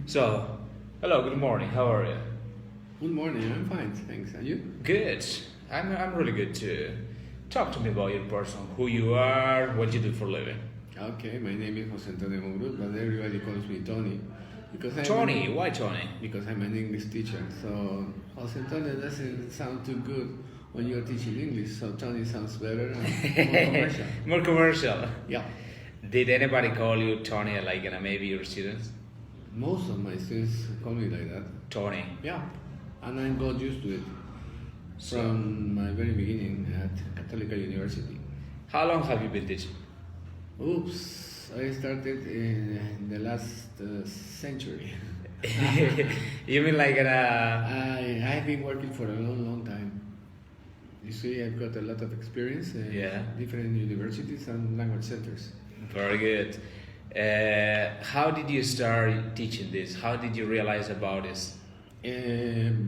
So, hello, good morning. How are you? Good morning. I'm fine, thanks. And you? Good. I'm really good too. Talk to me about your person, who you are, what you do for a living. Okay, my name is Jose Antonio Mongrut, but everybody calls me Tony because Tony, why Tony? because I'm an English teacher. So Jose Antonio doesn't sound too good when you're teaching English, so Tony sounds better and more commercial. More commercial. Yeah, Did anybody call you Tony, like maybe your students? most of my students call me like that. Tony. Yeah, and I got used to it So, from my very beginning at Catholic University. how long have you been teaching? Oops, I started in the last century. You mean like I've been working for a long time. You see, I've got a lot of experience in Yeah. different universities and language centers. Very good. How did you start teaching this? How did you realize about this?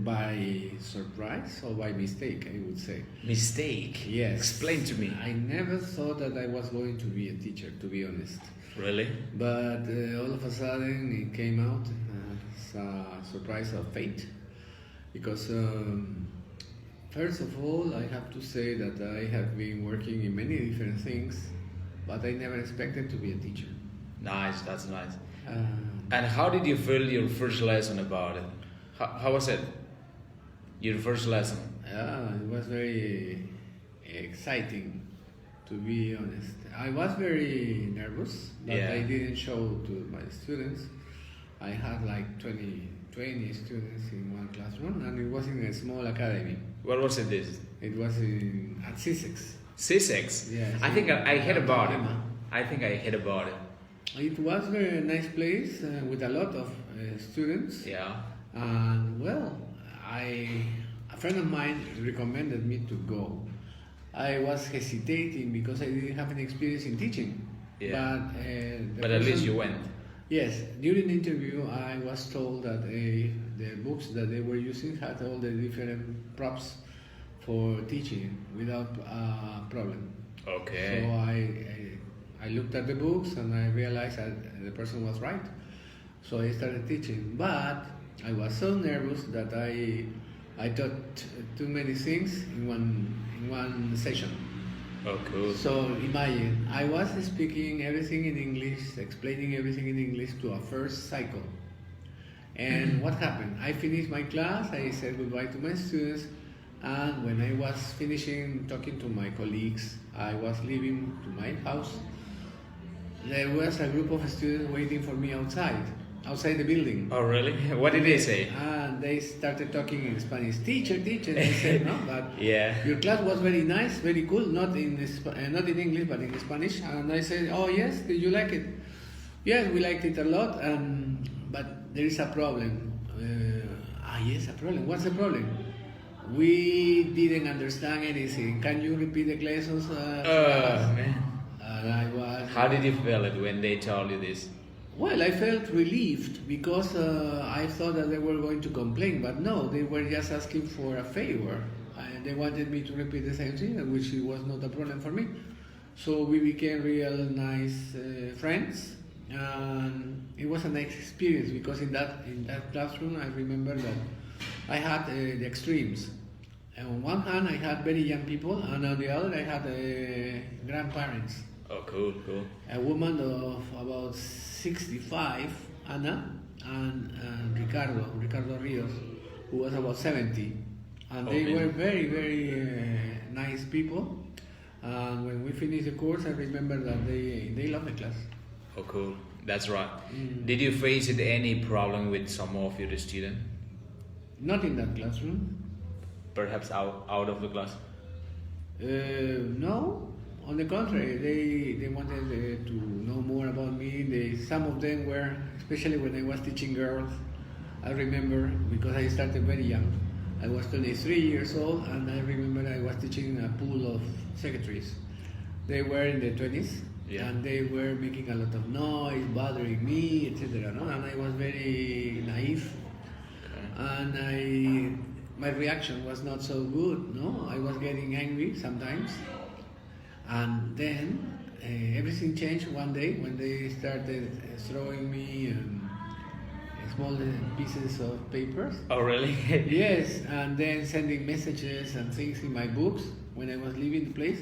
By surprise or by mistake, I would say. Mistake? Yes. Explain to me. I never thought that I was going to be a teacher, to be honest. Really? But all of a sudden it came out as a surprise of fate. Because first of all, I have to say that I have been working in many different things, but I never expected to be a teacher. Nice, that's nice. Uh, And how did you feel your first lesson about it? How was it? Your first lesson? it was very exciting, to be honest. I was very nervous, but Yeah. I didn't show to my students. I had like 20 students in one classroom, and it was in a small academy. What was it this? It was at Sussex. C6? Yes. I think I heard about it. Alabama. I think I heard about it. It was a very nice place with a lot of students. Yeah. And well, a friend of mine recommended me to go. I was hesitating because I didn't have any experience in teaching. Yeah. But, But at least you went. Yes, during the interview, I was told that the books that they were using had all the different props for teaching without a problem. Okay. So I looked at the books and I realized that the person was right. So I started teaching, but I was so nervous that I taught too many things in one session. Oh, cool. So imagine, I was speaking everything in English, explaining everything in English to a first cycle. And what happened? I finished my class, I said goodbye to my students, and when I was finishing talking to my colleagues, I was leaving to my house. There was a group of students waiting for me outside the building. Oh, really? What did they say? And they started talking in Spanish. Teacher, teacher. They said, no, but Yeah. your class was very nice, very cool. Not in English, but in Spanish. And I said, oh yes, did you like it? Yes, we liked it a lot. But there is a problem. Yes, a problem. What's the problem? We didn't understand anything. Can you repeat the lessons? Man. And I was. How did you feel it when they told you this? Well, I felt relieved because I thought that they were going to complain, but no, they were just asking for a favor. They wanted me to repeat the same thing, which was not a problem for me. So we became real nice friends, and it was a nice experience because in that classroom, I remember that I had the extremes. On one hand, I had very young people, and on the other, I had grandparents. Oh, cool, cool. A woman of about 65, Anna, and Ricardo Rios, who was about 70. And they were very, very nice people. And when we finished the course, I remember that they loved the class. Oh, cool. That's right. Did you face any problem with some of your students? Not in that classroom. Perhaps out of the class? No, on the contrary, they wanted to know more about me. Some of them were, especially when I was teaching girls, I remember, because I started very young. I was 23 years old, and I remember I was teaching a pool of secretaries. They were in the 20s, Yeah. and they were making a lot of noise, bothering me, etc. No? And I was very naive, and my reaction was not so good. No, I was getting angry sometimes, and then everything changed one day when they started throwing me small pieces of papers. Oh, really? Yes, and then sending messages and things in my books when I was leaving the place.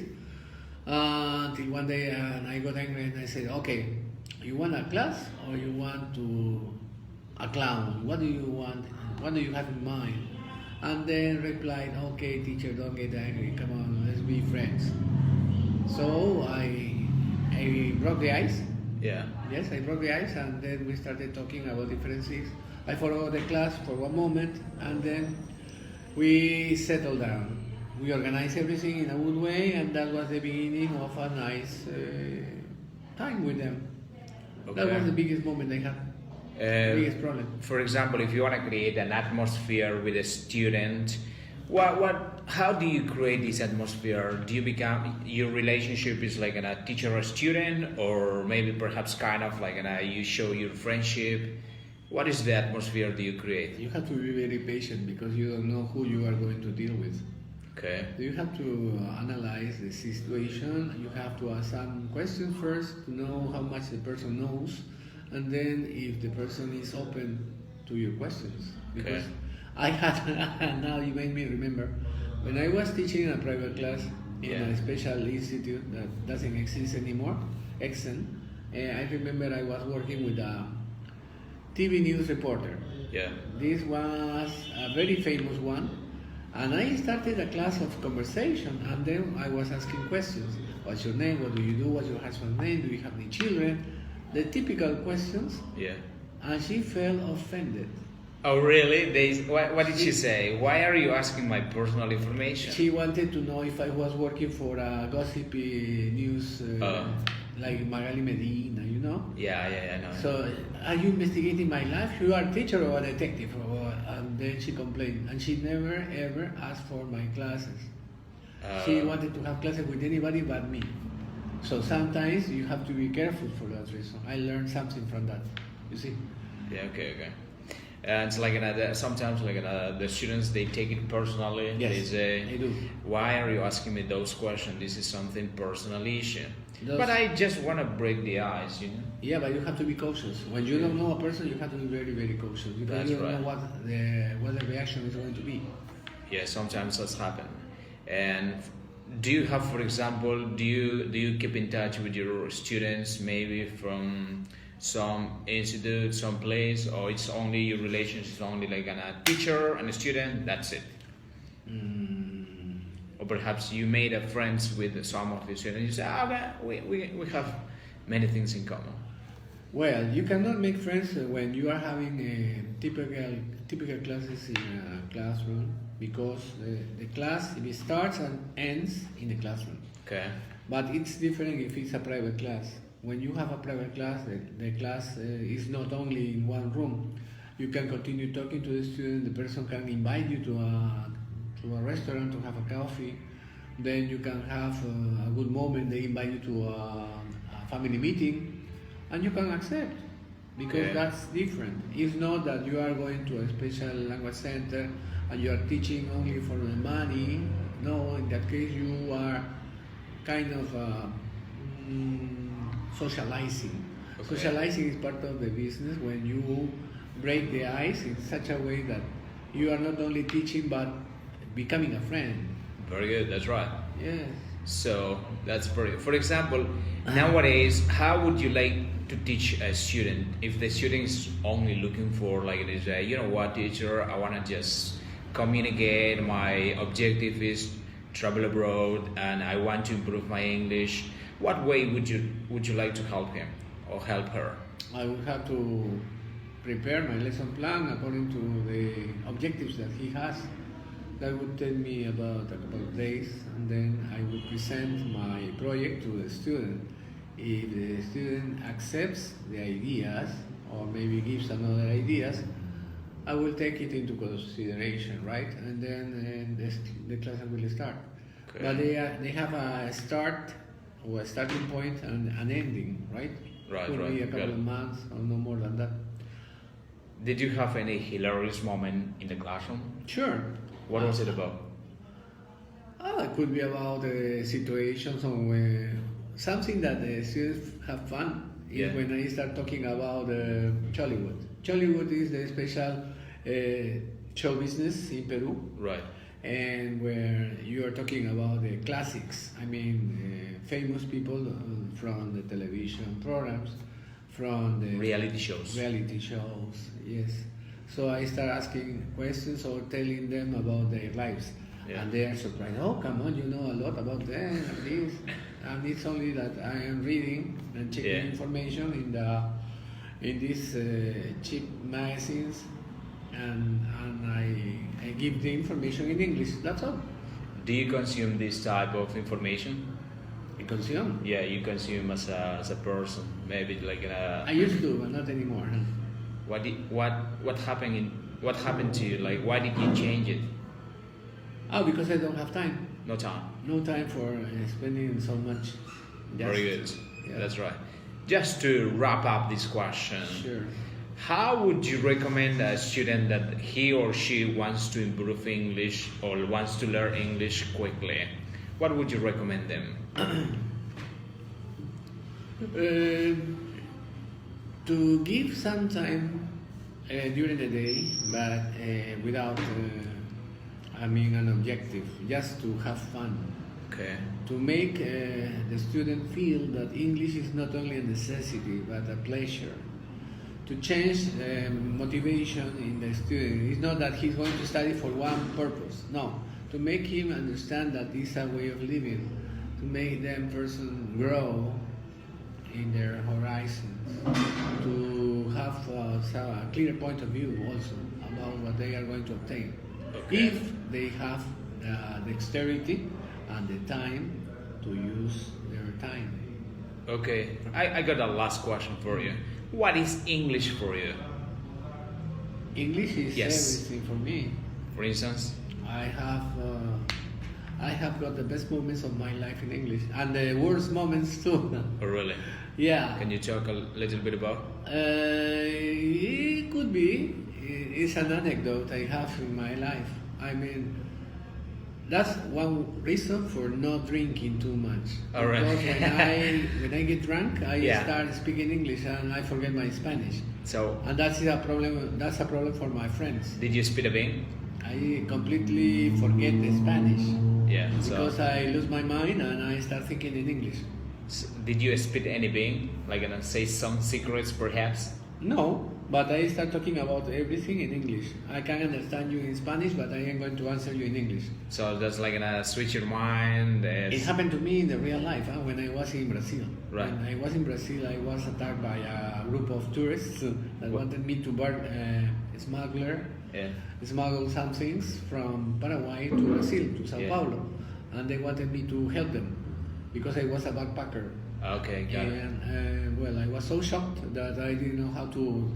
Until one day I got angry and I said, okay, you want a class or you want a clown? What do you want? What do you have in mind? And then replied, okay, teacher, don't get angry. Come on, let's be friends. So I broke the ice. Yeah. Yes, I broke the ice, and then we started talking about different things. I forgot the class for one moment, and then we settled down. We organized everything in a good way, and that was the beginning of a nice time with them. Okay. That was the biggest moment I had. Biggest problem. For example, if you want to create an atmosphere with a student, how do you create this atmosphere? Do you become, your relationship is like a teacher or student, or maybe perhaps kind of like you show your friendship? What is the atmosphere do you create? You have to be very patient because you don't know who you are going to deal with. Okay. You have to analyze the situation. You have to ask some questions first to know how much the person knows, and then if the person is open to your questions. Because Okay. I had, now you made me remember, when I was teaching in a private class in Yeah. a special institute that doesn't exist anymore, Exen, I remember I was working with a TV news reporter. Yeah. This was a very famous one, and I started a class of conversation, and then I was asking questions. What's your name? What do you do? What's your husband's name? Do you have any children? The typical questions, Yeah. and she felt offended. Oh, really? What did she say? Why are you asking my personal information? She wanted to know if I was working for a gossipy news like Magali Medina, you know? Yeah, I know. So, are you investigating my life? You are a teacher or a detective? And then she complained, and she never ever asked for my classes. She wanted to have classes with anybody but me. So sometimes you have to be careful for that reason. I learned something from that. You see? Yeah, okay. And it's like sometimes the students, they take it personally. Yes, They say, they do. why are you asking me those questions? This is something personal issue. Those- But I just want to break the ice, you know. Yeah, but you have to be cautious. When you don't know a person, you have to be very, very cautious because That's you don't right. know what the reaction is going to be. Yeah, sometimes that's happened. And do you have, for example, do you keep in touch with your students, maybe from some institute, some place, or it's only your relationship is only like a teacher and a student? That's it. Or perhaps you made a friends with some of the students. You say, okay, we have many things in common. Well, you cannot make friends when you are having typical classes in a classroom because the class, if it starts and ends in the classroom. Okay. But it's different if it's a private class. When you have a private class, the class is not only in one room. You can continue talking to the student. The person can invite you to a restaurant to have a coffee. Then you can have a good moment. They invite you to a family meeting, and you can accept because Okay. that's different. It's not that you are going to a special language center and you are teaching only for the money. No, in that case you are kind of socializing. Okay. Socializing is part of the business when you break the ice in such a way that you are not only teaching but becoming a friend. Very good. That's right. Yes. So that's very. For example, nowadays, how would you like to teach a student if the student is only looking for like this? You know what, teacher? I want to just communicate. My objective is travel abroad, and I want to improve my English. What way would you like to help him or help her? I will have to prepare my lesson plan according to the objectives that he has. That would take me about a couple of days, and then I would present my project to the student. If the student accepts the ideas or maybe gives another ideas, I will take it into consideration, right? And then the class will start. Okay. But they have a start or a starting point and an ending, right? Right, Could be a right, couple yeah. of months or no more than that. Did you have any hilarious moment in the classroom? Sure. What was it about? It could be about situations or something that the students have fun. is Yeah. when I start talking about Chollywood. Chollywood is the special show business in Peru, Right. and where you are talking about the classics. I mean, famous people from the television programs, from the Reality shows. reality shows. Yes. So I start asking questions or telling them about their lives, Yeah. and they are surprised. Oh, come on, you know a lot about them and this. And it's only that I am reading and checking Yeah. information in these cheap magazines, and I give the information in English. That's all. Do you consume this type of information? I consume. Yeah, you consume as a person, maybe like I used to, but not anymore. Huh? what happened to you? Like, why did you change it? Oh, because I don't have time. No time. No time for spending so much. Very good. Yeah. That's right. Just to wrap up this question, Sure. how would you recommend a student that he or she wants to improve English or wants to learn English quickly? What would you recommend them? To give some time during the day, but without, an objective, just to have fun. Okay. To make the student feel that English is not only a necessity but a pleasure. To change motivation in the student. It's not that he's going to study for one purpose. No. To make him understand that this is a way of living. To make them person grow in their horizons. To have a clear point of view also about what they are going to obtain. Okay. If they have the dexterity and the time to use their time. Okay. I got a last question for you. What is English for you? English is Yes. everything for me. For instance? I have got the best moments of my life in English and the worst moments too. Oh, really? Yeah. Can you talk a little bit about? It could be. It's an anecdote I have in my life. I mean, that's one reason for not drinking too much. All right. Because when I get drunk, I Yeah. start speaking English and I forget my Spanish. So, And that's a problem. That's a problem for my friends. did you spit a bean? I completely forget the Spanish Yeah. because I lose my mind and I start thinking in English. Did you spit any bean? Like, say some secrets, perhaps? No, but I start talking about everything in English. I can understand you in Spanish, but I am going to answer you in English. So that's like switch your mind. It happened to me in the real life when I was in Brazil. Right. When I was in Brazil, I was attacked by a group of tourists that wanted me to smuggle some things from Paraguay to Brazil, to Sao Yeah. Paulo. And they wanted me to help them because I was a backpacker. Okay, got it. And well, I was so shocked that I didn't know how to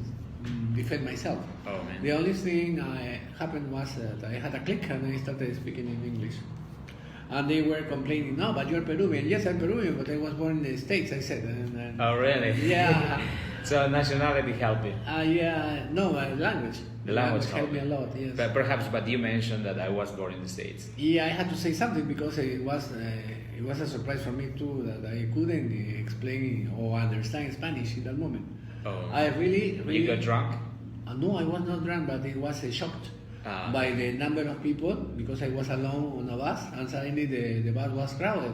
defend myself. Oh, man. The only thing happened was that I had a click and I started speaking in English. And they were complaining, no, but you're Peruvian. Yes, I'm Peruvian, but I was born in the States, I said. And Oh, really? Yeah. So nationality helped you? Yeah, no, language. The language helped me a lot, yes. But you mentioned that I was born in the States. Yeah, I had to say something because it was a surprise for me too that I couldn't explain or understand Spanish in that moment. Oh. I really You got drunk? No, I was not drunk, but it was shocked by the number of people because I was alone on a bus and suddenly the bus was crowded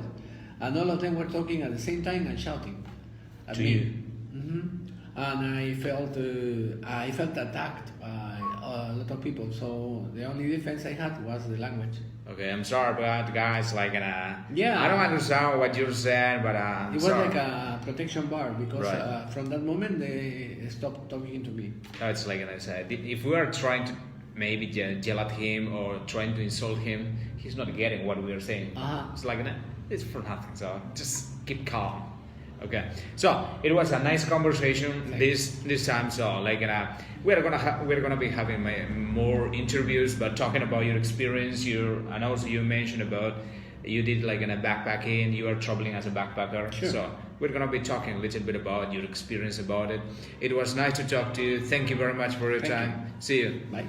and all of them were talking at the same time and shouting at To me. you? And I felt attacked by a lot of people. So the only defense I had was the language. Okay, I'm sorry, but guys, Yeah. I don't understand what you're saying, but It was sorry. like a protection bar because Right. from that moment they stopped talking to me. No, it's like I said, if we are trying to maybe yell at him or trying to insult him, he's not getting what we are saying. Uh-huh. It's like it's for nothing. So just keep calm. Okay. So it was a nice conversation this time. So we're gonna be having more interviews, but talking about your experience. And also you mentioned about you did backpacking. You are traveling as a backpacker. Sure. So we're gonna be talking a little bit about your experience about it. It was nice to talk to you. Thank you very much for your Thank time. you. See you. Bye.